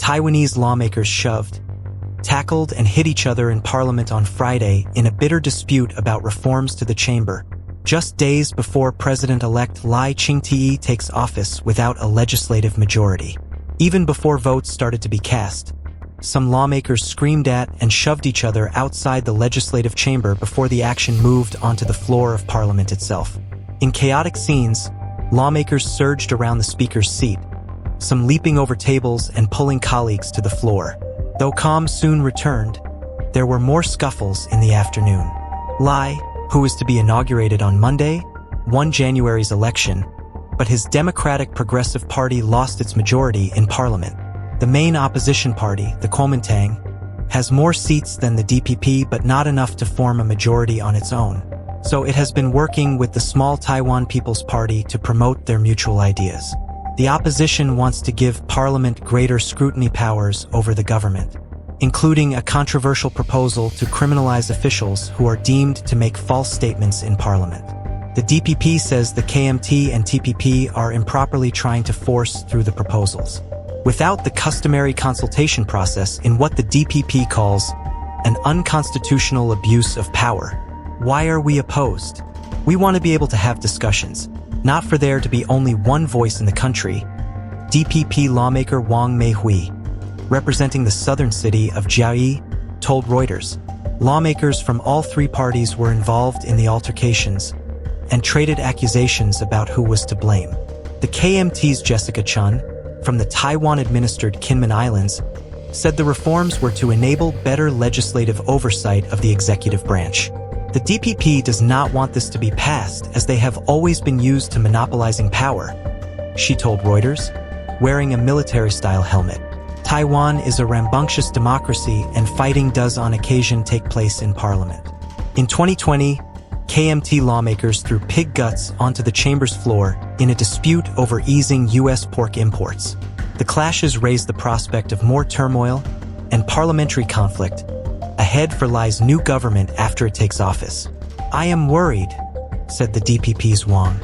Taiwanese lawmakers shoved, tackled, and hit each other in parliament on Friday in a bitter dispute about reforms to the chamber, just days before President-elect Lai Ching-te takes office without a legislative majority. Even before votes started to be cast, some lawmakers screamed at and shoved each other outside the legislative chamber before the action moved onto the floor of parliament itself. In chaotic scenes, lawmakers surged around the speaker's seat, some leaping over tables and pulling colleagues to the floor. Though calm soon returned, there were more scuffles in the afternoon. Lai, who is to be inaugurated on Monday, won January's election, but his Democratic Progressive Party lost its majority in parliament. The main opposition party, the Kuomintang, has more seats than the DPP but not enough to form a majority on its own. So it has been working with the small Taiwan People's Party to promote their mutual ideas. The opposition wants to give parliament greater scrutiny powers over the government, including a controversial proposal to criminalize officials who are deemed to make false statements in parliament. The DPP says the KMT and TPP are improperly trying to force through the proposals, without the customary consultation process in what the DPP calls an unconstitutional abuse of power. Why are we opposed? We want to be able to have discussions, not for there to be only one voice in the country, DPP lawmaker Wang Meihui, representing the southern city of Jiayi, told Reuters. Lawmakers from all three parties were involved in the altercations and traded accusations about who was to blame. The KMT's Jessica Chun, from the Taiwan-administered Kinmen Islands, said the reforms were to enable better legislative oversight of the executive branch. The DPP does not want this to be passed as they have always been used to monopolizing power, she told Reuters, wearing a military-style helmet. Taiwan is a rambunctious democracy and fighting does on occasion take place in parliament. In 2020, KMT lawmakers threw pig guts onto the chamber's floor in a dispute over easing U.S. pork imports. The clashes raised the prospect of more turmoil and parliamentary conflict ahead for Lai's new government after it takes office. "I am worried," said the DPP's Wang.